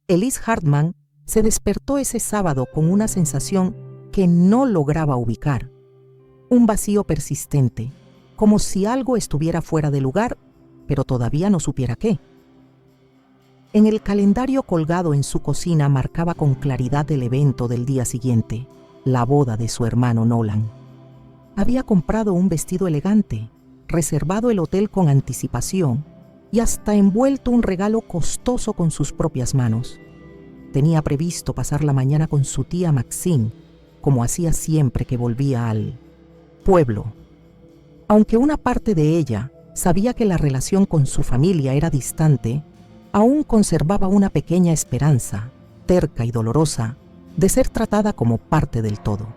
Elise Hartman se despertó ese sábado con una sensación que no lograba ubicar. Un vacío persistente, como si algo estuviera fuera de lugar, pero todavía no supiera qué. En el calendario colgado en su cocina marcaba con claridad el evento del día siguiente, la boda de su hermano Nolan. Había comprado un vestido elegante, reservado el hotel con anticipación y hasta envuelto un regalo costoso con sus propias manos. Tenía previsto pasar la mañana con su tía Maxine, como hacía siempre que volvía al pueblo. Aunque una parte de ella sabía que la relación con su familia era distante, aún conservaba una pequeña esperanza, terca y dolorosa, de ser tratada como parte del todo.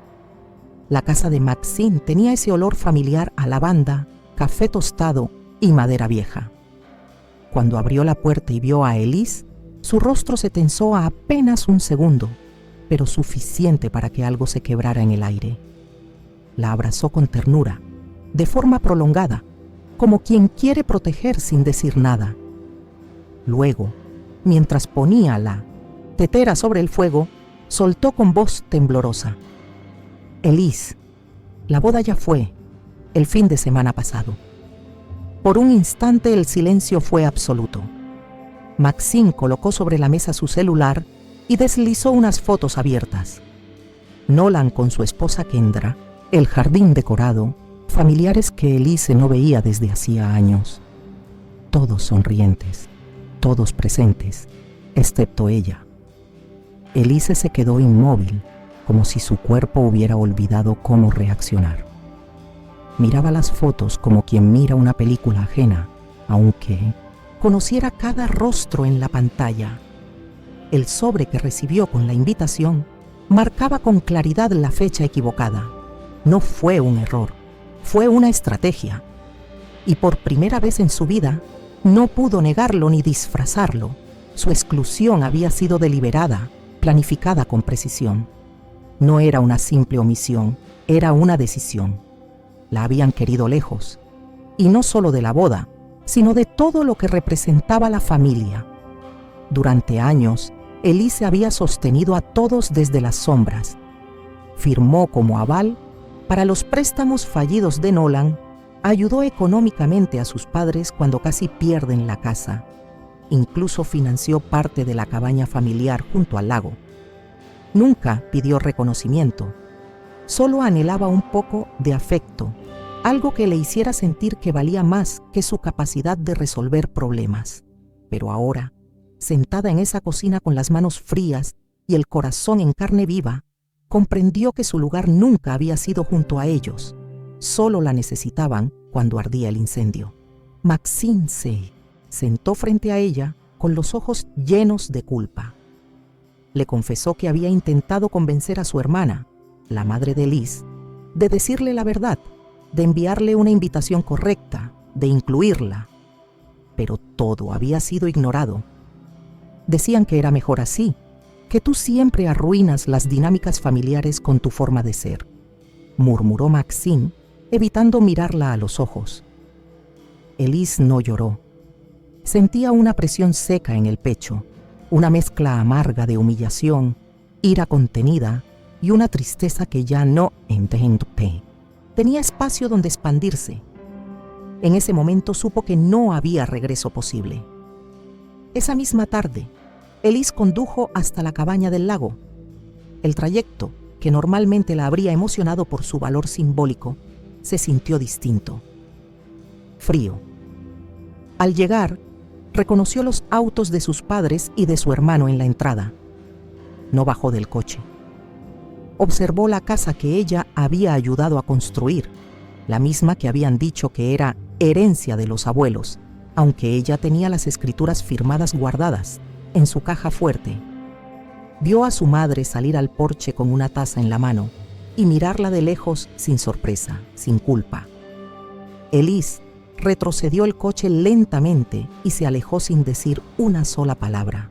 La casa de Maxine tenía ese olor familiar a lavanda, café tostado y madera vieja. Cuando abrió la puerta y vio a Elise, su rostro se tensó a apenas un segundo, pero suficiente para que algo se quebrara en el aire. La abrazó con ternura, de forma prolongada, como quien quiere proteger sin decir nada. Luego, mientras ponía la tetera sobre el fuego, soltó con voz temblorosa: «Elise, la boda ya fue, el fin de semana pasado». Por un instante el silencio fue absoluto. Maxine colocó sobre la mesa su celular y deslizó unas fotos abiertas. Nolan con su esposa Kendra, el jardín decorado, familiares que Elise no veía desde hacía años. Todos sonrientes, todos presentes, excepto ella. Elise se quedó inmóvil, como si su cuerpo hubiera olvidado cómo reaccionar. Miraba las fotos como quien mira una película ajena, aunque conociera cada rostro en la pantalla. El sobre que recibió con la invitación marcaba con claridad la fecha equivocada. No fue un error, fue una estrategia. Y por primera vez en su vida, no pudo negarlo ni disfrazarlo. Su exclusión había sido deliberada, planificada con precisión. No era una simple omisión, era una decisión. La habían querido lejos, y no solo de la boda, sino de todo lo que representaba la familia. Durante años, Elise había sostenido a todos desde las sombras. Firmó como aval para los préstamos fallidos de Nolan, ayudó económicamente a sus padres cuando casi pierden la casa. Incluso financió parte de la cabaña familiar junto al lago. Nunca pidió reconocimiento, solo anhelaba un poco de afecto, algo que le hiciera sentir que valía más que su capacidad de resolver problemas. Pero ahora, sentada en esa cocina con las manos frías y el corazón en carne viva, comprendió que su lugar nunca había sido junto a ellos. Solo la necesitaban cuando ardía el incendio. Maxine se sentó frente a ella con los ojos llenos de culpa. Le confesó que había intentado convencer a su hermana, la madre de Elise, de decirle la verdad, de enviarle una invitación correcta, de incluirla. Pero todo había sido ignorado. Decían que era mejor así, que tú siempre arruinas las dinámicas familiares con tu forma de ser, murmuró Maxine, evitando mirarla a los ojos. Elise no lloró. Sentía una presión seca en el pecho, una mezcla amarga de humillación, ira contenida y una tristeza que ya no entendía. Tenía espacio donde expandirse. En ese momento supo que no había regreso posible. Esa misma tarde, Elise condujo hasta la cabaña del lago. El trayecto, que normalmente la habría emocionado por su valor simbólico, se sintió distinto. Frío. Al llegar, reconoció los autos de sus padres y de su hermano en la entrada. No bajó del coche. Observó la casa que ella había ayudado a construir, la misma que habían dicho que era herencia de los abuelos, aunque ella tenía las escrituras firmadas guardadas en su caja fuerte. Vio a su madre salir al porche con una taza en la mano y mirarla de lejos sin sorpresa, sin culpa. Elise retrocedió el coche lentamente y se alejó sin decir una sola palabra.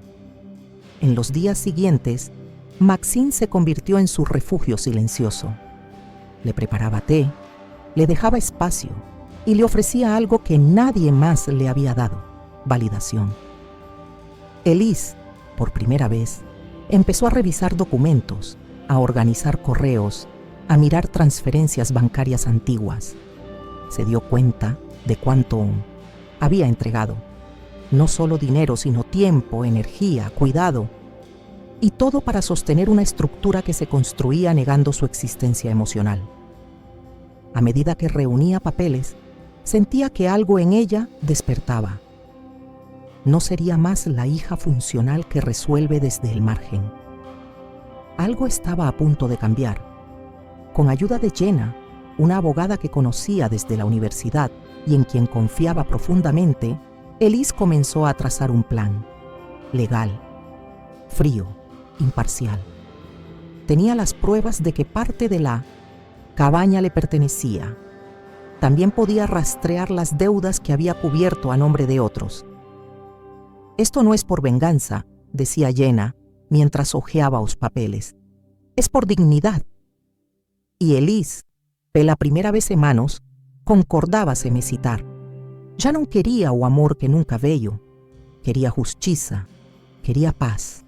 En los días siguientes, Maxine se convirtió en su refugio silencioso. Le preparaba té, le dejaba espacio y le ofrecía algo que nadie más le había dado: validación. Elise por primera vez, empezó a revisar documentos, a organizar correos, a mirar transferencias bancarias antiguas. Se dio cuenta de cuánto había entregado. No solo dinero, sino tiempo, energía, cuidado. Y todo para sostener una estructura que se construía negando su existencia emocional. A medida que reunía papeles, sentía que algo en ella despertaba. No sería más la hija funcional que resuelve desde el margen. Algo estaba a punto de cambiar. Con ayuda de Jenna, una abogada que conocía desde la universidad y en quien confiaba profundamente, Elise comenzó a trazar un plan. Legal, frío, imparcial. Tenía las pruebas de que parte de la cabaña le pertenecía. También podía rastrear las deudas que había cubierto a nombre de otros. Esto no es por venganza, decía Jenna mientras hojeaba los papeles. Es por dignidad. Y Elise, pela primera vez en manos, concordaba semecitar. Ya no quería o amor que nunca veio. Quería justicia, quería paz.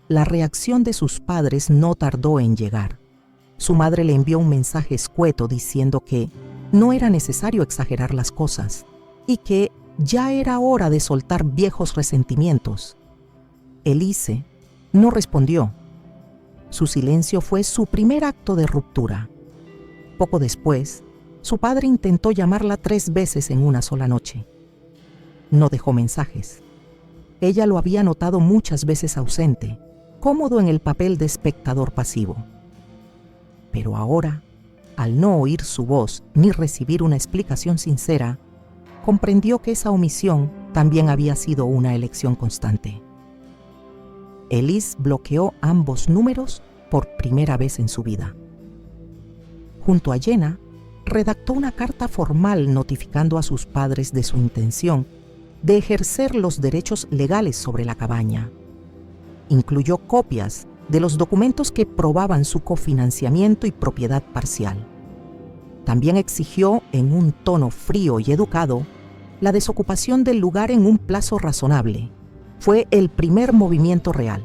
La reacción de sus padres no tardó en llegar. Su madre le envió un mensaje escueto diciendo que no era necesario exagerar las cosas y que ya era hora de soltar viejos resentimientos. Elise no respondió. Su silencio fue su primer acto de ruptura. Poco después, su padre intentó llamarla 3 veces en una sola noche. No dejó mensajes. Ella lo había notado muchas veces ausente, cómodo en el papel de espectador pasivo. Pero ahora, al no oír su voz ni recibir una explicación sincera, comprendió que esa omisión también había sido una elección constante. Elise bloqueó ambos números por primera vez en su vida. Junto a Jenna, redactó una carta formal notificando a sus padres de su intención de ejercer los derechos legales sobre la cabaña. Incluyó copias de los documentos que probaban su cofinanciamiento y propiedad parcial. También exigió, en un tono frío y educado, la desocupación del lugar en un plazo razonable. Fue el primer movimiento real.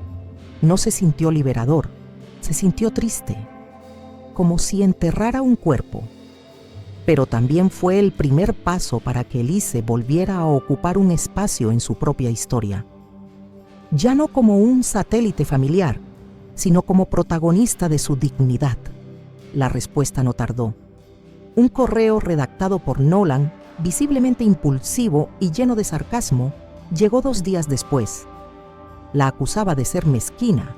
No se sintió liberador, se sintió triste, como si enterrara un cuerpo. Pero también fue el primer paso para que Elise volviera a ocupar un espacio en su propia historia. Ya no como un satélite familiar, sino como protagonista de su dignidad. La respuesta no tardó. Un correo redactado por Nolan, visiblemente impulsivo y lleno de sarcasmo, llegó 2 días después. La acusaba de ser mezquina,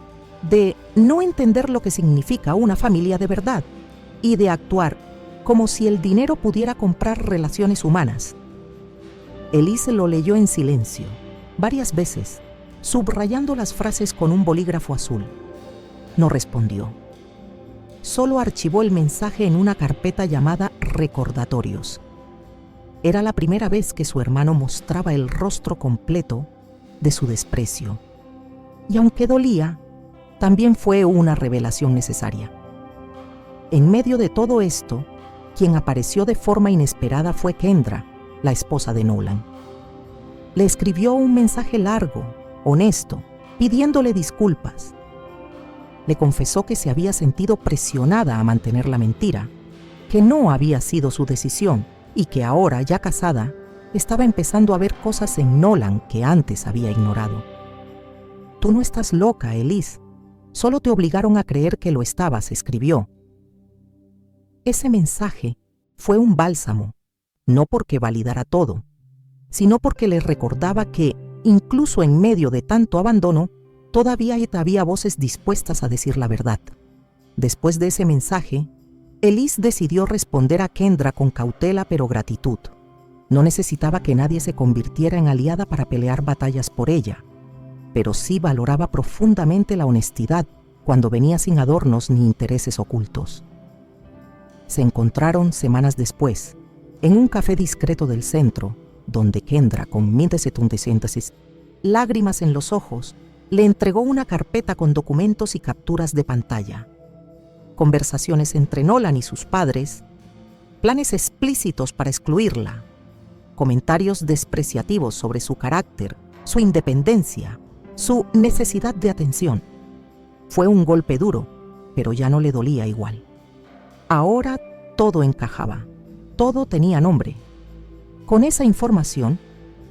de no entender lo que significa una familia de verdad y de actuar como si el dinero pudiera comprar relaciones humanas. Elise lo leyó en silencio, varias veces, subrayando las frases con un bolígrafo azul. No respondió. Solo archivó el mensaje en una carpeta llamada Recordatorios. Era la primera vez que su hermano mostraba el rostro completo de su desprecio. Y aunque dolía, también fue una revelación necesaria. En medio de todo esto, quien apareció de forma inesperada fue Kendra, la esposa de Nolan. Le escribió un mensaje largo, honesto, pidiéndole disculpas. Le confesó que se había sentido presionada a mantener la mentira, que no había sido su decisión y que ahora, ya casada, estaba empezando a ver cosas en Nolan que antes había ignorado. «Tú no estás loca, Elise. Solo te obligaron a creer que lo estabas», escribió. Ese mensaje fue un bálsamo, no porque validara todo, sino porque le recordaba que, incluso en medio de tanto abandono, todavía había voces dispuestas a decir la verdad. Después de ese mensaje, Elise decidió responder a Kendra con cautela pero gratitud. No necesitaba que nadie se convirtiera en aliada para pelear batallas por ella, pero sí valoraba profundamente la honestidad cuando venía sin adornos ni intereses ocultos. Se encontraron semanas después, en un café discreto del centro, donde Kendra, con lágrimas en los ojos, le entregó una carpeta con documentos y capturas de pantalla. Conversaciones entre Nolan y sus padres, planes explícitos para excluirla, comentarios despreciativos sobre su carácter, su independencia, su necesidad de atención. Fue un golpe duro, pero ya no le dolía igual. Ahora todo encajaba, todo tenía nombre. Con esa información,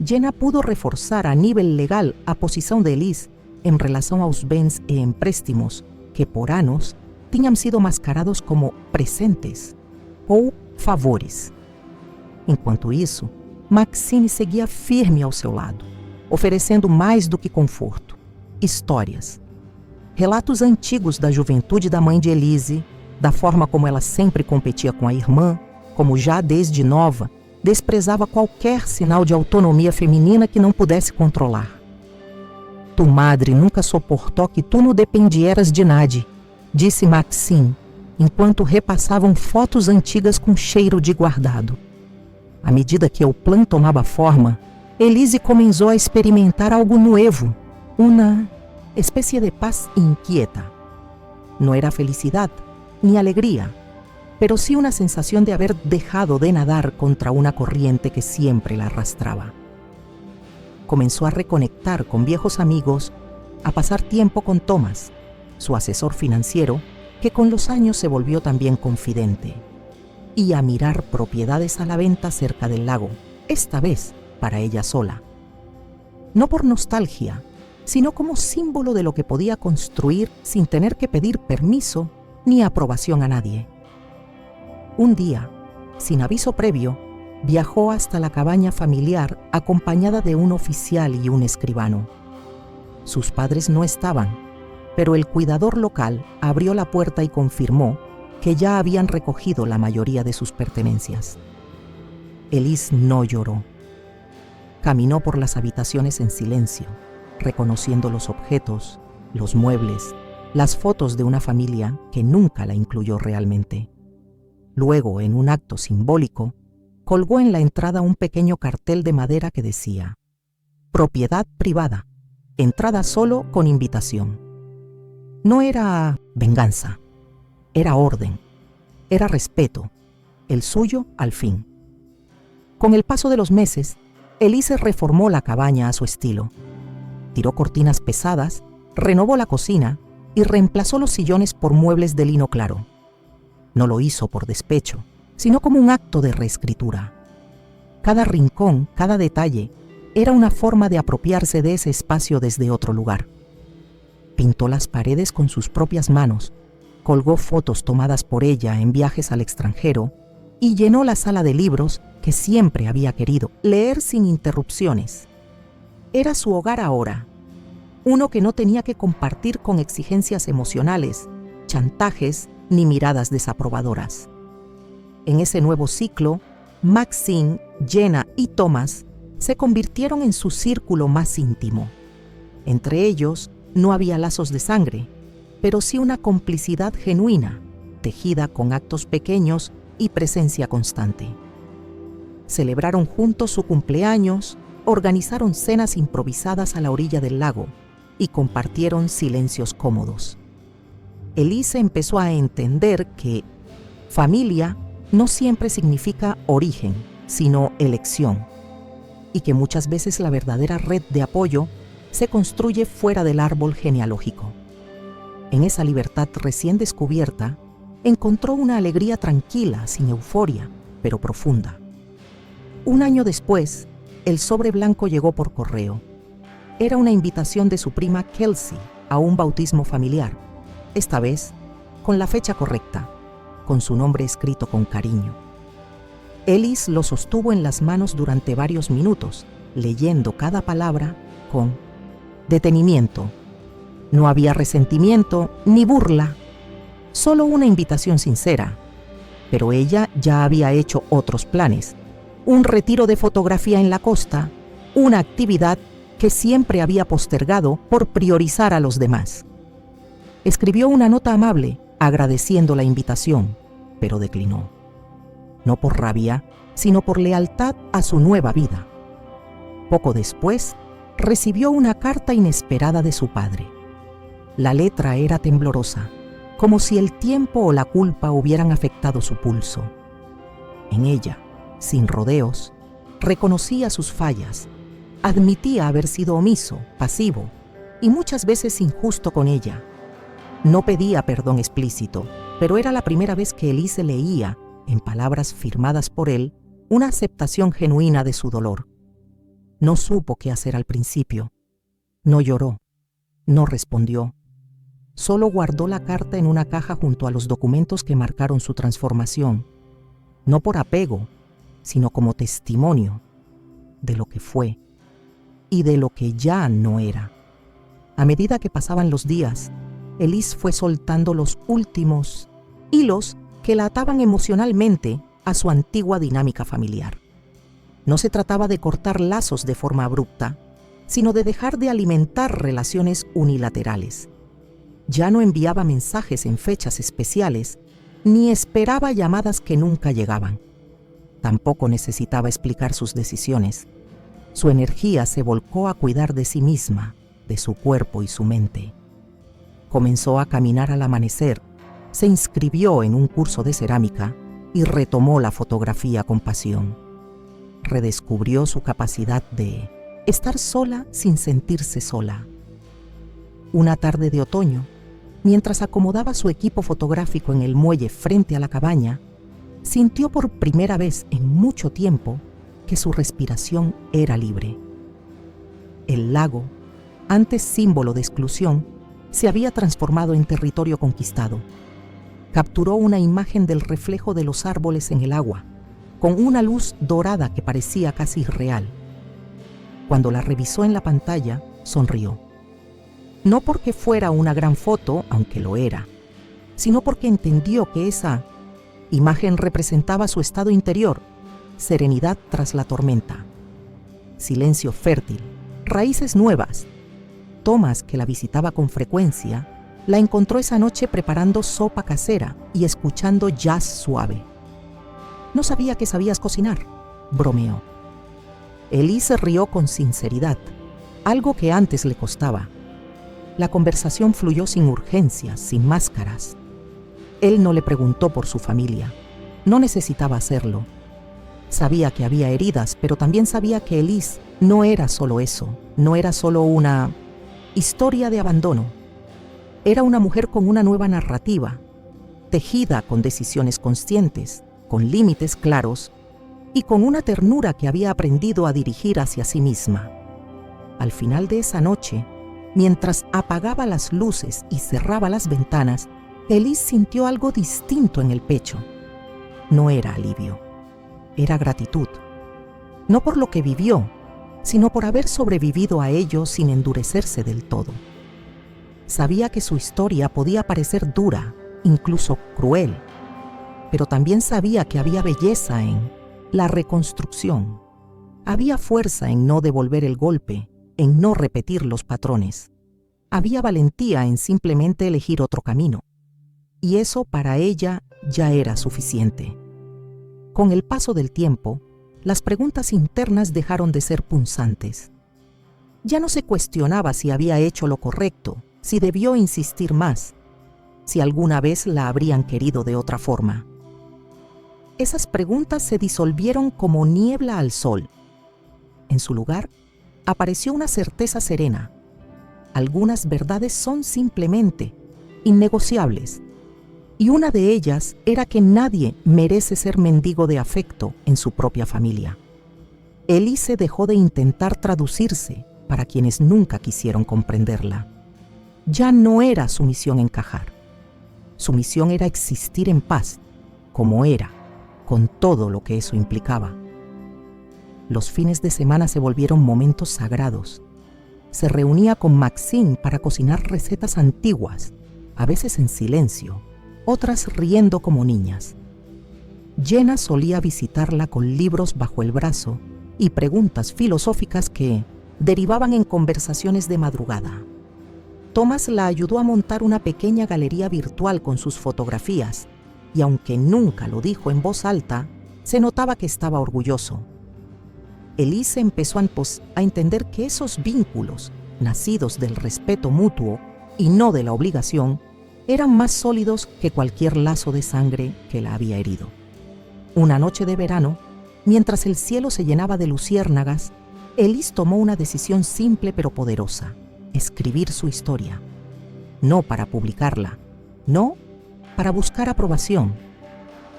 Jenna pudo reforçar a nível legal a posição de Elise em relação aos bens e empréstimos que por anos tinham sido mascarados como presentes ou favores. Enquanto isso, Maxine seguia firme ao seu lado, oferecendo mais do que conforto, histórias. Relatos antigos da juventude da mãe de Elise, da forma como ela sempre competia com a irmã, como já desde nova, desprezava qualquer sinal de autonomia feminina que não pudesse controlar. Tu madre nunca suportou que tu não dependieras de Nadie, disse Maxine, enquanto repassavam fotos antigas com cheiro de guardado. À medida que o plano tomava forma, Elise começou a experimentar algo novo, uma espécie de paz inquieta. No era felicidad ni alegría, pero sí una sensación de haber dejado de nadar contra una corriente que siempre la arrastraba. Comenzó a reconectar con viejos amigos, a pasar tiempo con Thomas, su asesor financiero, que con los años se volvió también confidente, y a mirar propiedades a la venta cerca del lago, esta vez para ella sola. No por nostalgia, sino como símbolo de lo que podía construir sin tener que pedir permiso ni aprobación a nadie. Un día, sin aviso previo, viajó hasta la cabaña familiar acompañada de un oficial y un escribano. Sus padres no estaban, pero el cuidador local abrió la puerta y confirmó que ya habían recogido la mayoría de sus pertenencias. Elise no lloró. Caminó por las habitaciones en silencio, reconociendo los objetos, los muebles, las fotos de una familia que nunca la incluyó realmente. Luego, en un acto simbólico, colgó en la entrada un pequeño cartel de madera que decía: propiedad privada, entrada solo con invitación. No era venganza, era orden, era respeto, el suyo al fin. Con el paso de los meses, Elise reformó la cabaña a su estilo. Tiró cortinas pesadas, renovó la cocina y reemplazó los sillones por muebles de lino claro. No lo hizo por despecho, sino como un acto de reescritura. Cada rincón, cada detalle, era una forma de apropiarse de ese espacio desde otro lugar. Pintó las paredes con sus propias manos, colgó fotos tomadas por ella en viajes al extranjero y llenó la sala de libros que siempre había querido leer sin interrupciones. Era su hogar ahora, uno que no tenía que compartir con exigencias emocionales, chantajes ni miradas desaprobadoras. En ese nuevo ciclo, Maxine, Jenna y Thomas se convirtieron en su círculo más íntimo. Entre ellos no había lazos de sangre, pero sí una complicidad genuina, tejida con actos pequeños y presencia constante. Celebraron juntos su cumpleaños, organizaron cenas improvisadas a la orilla del lago y compartieron silencios cómodos. Elise empezó a entender que familia no siempre significa origen, sino elección, y que muchas veces la verdadera red de apoyo se construye fuera del árbol genealógico. En esa libertad recién descubierta, encontró una alegría tranquila, sin euforia, pero profunda. Un año después, el sobre blanco llegó por correo. Era una invitación de su prima Kelsey a un bautismo familiar, esta vez con la fecha correcta, con su nombre escrito con cariño. Elise lo sostuvo en las manos durante varios minutos, leyendo cada palabra con detenimiento. No había resentimiento ni burla, solo una invitación sincera. Pero ella ya había hecho otros planes, un retiro de fotografía en la costa, una actividad que siempre había postergado por priorizar a los demás. Escribió una nota amable, agradeciendo la invitación, pero declinó. No por rabia, sino por lealtad a su nueva vida. Poco después, recibió una carta inesperada de su padre. La letra era temblorosa, como si el tiempo o la culpa hubieran afectado su pulso. En ella, sin rodeos, reconocía sus fallas, admitía haber sido omiso, pasivo, y muchas veces injusto con ella. No pedía perdón explícito, pero era la primera vez que Elise leía, en palabras firmadas por él, una aceptación genuina de su dolor. No supo qué hacer al principio. No lloró, no respondió. Solo guardó la carta en una caja junto a los documentos que marcaron su transformación, no por apego, sino como testimonio de lo que fue y de lo que ya no era. A medida que pasaban los días, Elise fue soltando los últimos hilos que la ataban emocionalmente a su antigua dinámica familiar. No se trataba de cortar lazos de forma abrupta, sino de dejar de alimentar relaciones unilaterales. Ya no enviaba mensajes en fechas especiales, ni esperaba llamadas que nunca llegaban. Tampoco necesitaba explicar sus decisiones. Su energía se volcó a cuidar de sí misma, de su cuerpo y su mente. Comenzó a caminar al amanecer, se inscribió en un curso de cerámica y retomó la fotografía con pasión. Redescubrió su capacidad de estar sola sin sentirse sola. Una tarde de otoño, mientras acomodaba su equipo fotográfico en el muelle frente a la cabaña, sintió por primera vez en mucho tiempo que su respiración era libre. El lago, antes símbolo de exclusión, se había transformado en territorio conquistado. Capturó una imagen del reflejo de los árboles en el agua, con una luz dorada que parecía casi irreal. Cuando la revisó en la pantalla, sonrió. No porque fuera una gran foto, aunque lo era, sino porque entendió que esa imagen representaba su estado interior, serenidad tras la tormenta, silencio fértil, raíces nuevas. Thomas, que la visitaba con frecuencia, la encontró esa noche preparando sopa casera y escuchando jazz suave. «No sabía que sabías cocinar», bromeó. Elise se rió con sinceridad, algo que antes le costaba. La conversación fluyó sin urgencias, sin máscaras. Él no le preguntó por su familia. No necesitaba hacerlo. Sabía que había heridas, pero también sabía que Elise no era solo eso, no era solo una historia de abandono. Era una mujer con una nueva narrativa, tejida con decisiones conscientes, con límites claros y con una ternura que había aprendido a dirigir hacia sí misma. Al final de esa noche, mientras apagaba las luces y cerraba las ventanas, Elise sintió algo distinto en el pecho. No era alivio, era gratitud. No por lo que vivió, sino por haber sobrevivido a ello sin endurecerse del todo. Sabía que su historia podía parecer dura, incluso cruel, pero también sabía que había belleza en la reconstrucción. Había fuerza en no devolver el golpe, en no repetir los patrones. Había valentía en simplemente elegir otro camino. Y eso para ella ya era suficiente. Con el paso del tiempo, las preguntas internas dejaron de ser punzantes. Ya no se cuestionaba si había hecho lo correcto, si debió insistir más, si alguna vez la habrían querido de otra forma. Esas preguntas se disolvieron como niebla al sol. En su lugar, apareció una certeza serena. Algunas verdades son simplemente innegociables, y una de ellas era que nadie merece ser mendigo de afecto en su propia familia. Elise dejó de intentar traducirse para quienes nunca quisieron comprenderla. Ya no era su misión encajar. Su misión era existir en paz, como era, con todo lo que eso implicaba. Los fines de semana se volvieron momentos sagrados. Se reunía con Maxine para cocinar recetas antiguas, a veces en silencio, otras riendo como niñas. Jenna solía visitarla con libros bajo el brazo y preguntas filosóficas que derivaban en conversaciones de madrugada. Thomas la ayudó a montar una pequeña galería virtual con sus fotografías, y aunque nunca lo dijo en voz alta, se notaba que estaba orgulloso. Elise empezó a entender que esos vínculos, nacidos del respeto mutuo y no de la obligación, eran más sólidos que cualquier lazo de sangre que la había herido. Una noche de verano, mientras el cielo se llenaba de luciérnagas, Elise tomó una decisión simple pero poderosa. escribir su historia, no para publicarla, no para buscar aprobación,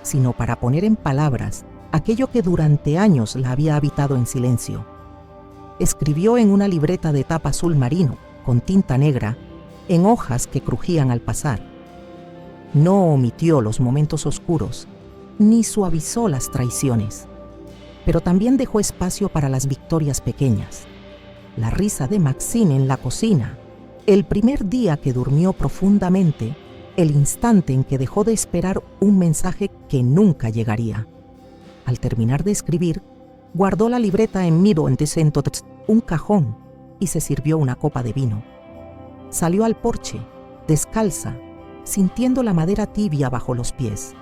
sino para poner en palabras aquello que durante años la había habitado en silencio. Escribió en una libreta de tapa azul marino, con tinta negra, en hojas que crujían al pasar. No omitió los momentos oscuros, ni suavizó las traiciones, pero también dejó espacio para las victorias pequeñas. La risa de Maxine en la cocina, el primer día que durmió profundamente, el instante en que dejó de esperar un mensaje que nunca llegaría. Al terminar de escribir, guardó la libreta en un cajón y se sirvió una copa de vino. Salió al porche, descalza, sintiendo la madera tibia bajo los pies.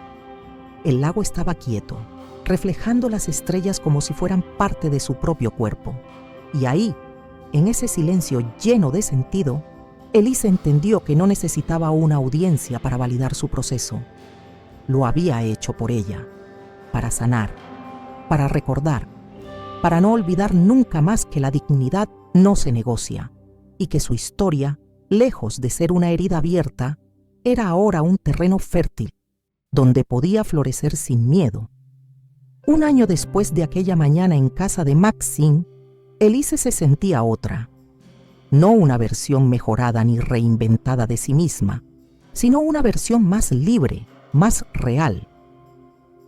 El lago estaba quieto, reflejando las estrellas como si fueran parte de su propio cuerpo. Y ahí, en ese silencio lleno de sentido, Elise entendió que no necesitaba una audiencia para validar su proceso. Lo había hecho por ella, para sanar, para recordar, para no olvidar nunca más que la dignidad no se negocia y que su historia, lejos de ser una herida abierta, era ahora un terreno fértil, donde podía florecer sin miedo. Un año después de aquella mañana en casa de Maxine, Elise se sentía otra. No una versión mejorada ni reinventada de sí misma, sino una versión más libre, más real.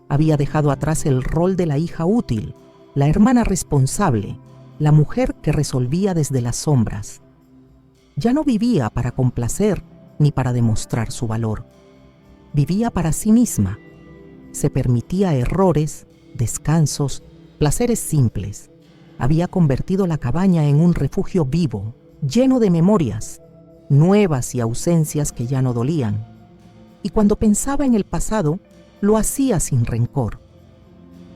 Había dejado atrás el rol de la hija útil, la hermana responsable, la mujer que resolvía desde las sombras. Ya no vivía para complacer ni para demostrar su valor. Vivía para sí misma. Se permitía errores, descansos, placeres simples. Había convertido la cabaña en un refugio vivo, lleno de memorias, nuevas y ausencias que ya no dolían. Y cuando pensaba en el pasado, lo hacía sin rencor,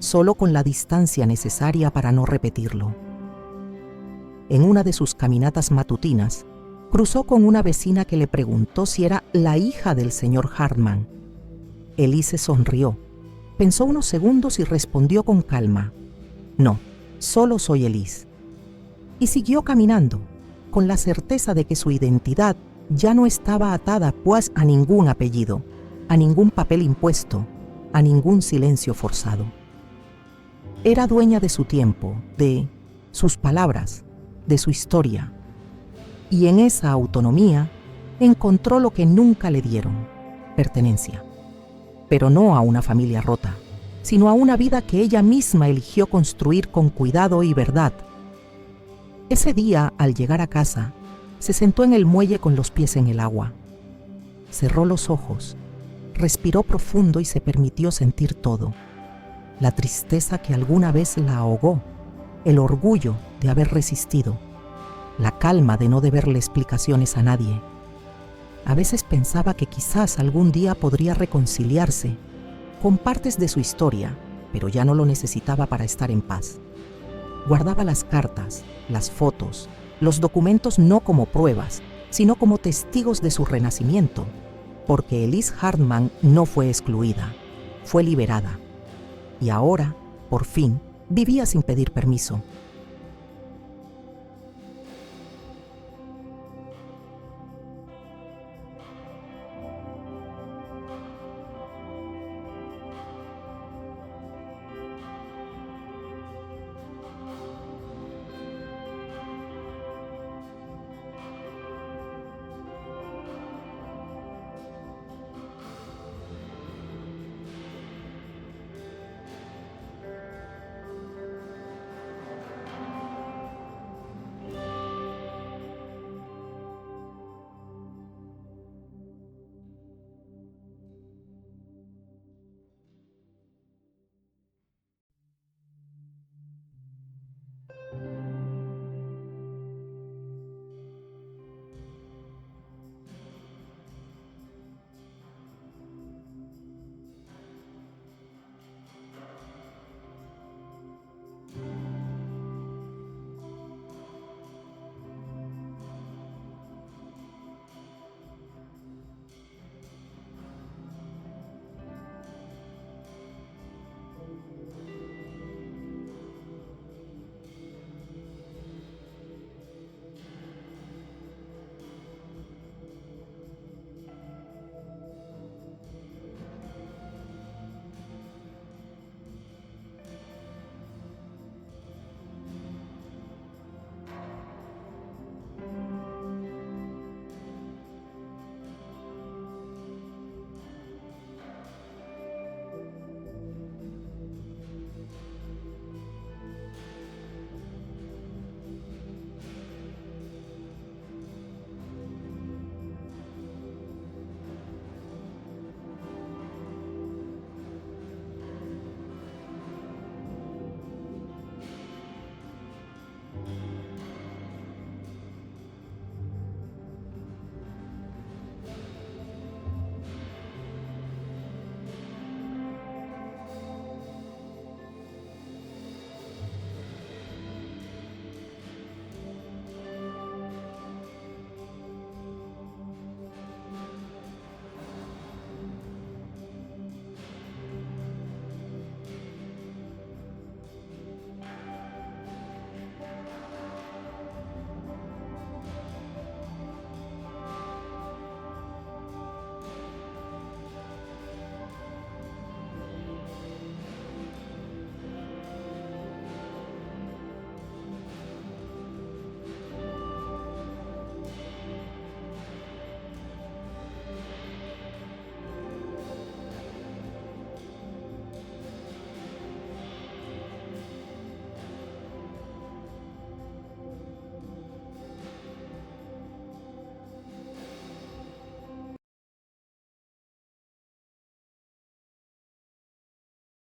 solo con la distancia necesaria para no repetirlo. En una de sus caminatas matutinas, cruzó con una vecina que le preguntó si era la hija del señor Hartman. Elise sonrió, pensó unos segundos y respondió con calma: «No, solo soy Elise». Y siguió caminando, con la certeza de que su identidad ya no estaba atada pues a ningún apellido, a ningún papel impuesto, a ningún silencio forzado. Era dueña de su tiempo, de sus palabras, de su historia. Y en esa autonomía encontró lo que nunca le dieron: pertenencia. Pero no a una familia rota, sino a una vida que ella misma eligió construir con cuidado y verdad. Ese día, al llegar a casa, se sentó en el muelle con los pies en el agua. Cerró los ojos, respiró profundo y se permitió sentir todo: la tristeza que alguna vez la ahogó, el orgullo de haber resistido, la calma de no deberle explicaciones a nadie. A veces pensaba que quizás algún día podría reconciliarse con partes de su historia, pero ya no lo necesitaba para estar en paz. Guardaba las cartas, las fotos, los documentos no como pruebas, sino como testigos de su renacimiento, porque Elise Hartman no fue excluida, fue liberada. Y ahora, por fin, vivía sin pedir permiso.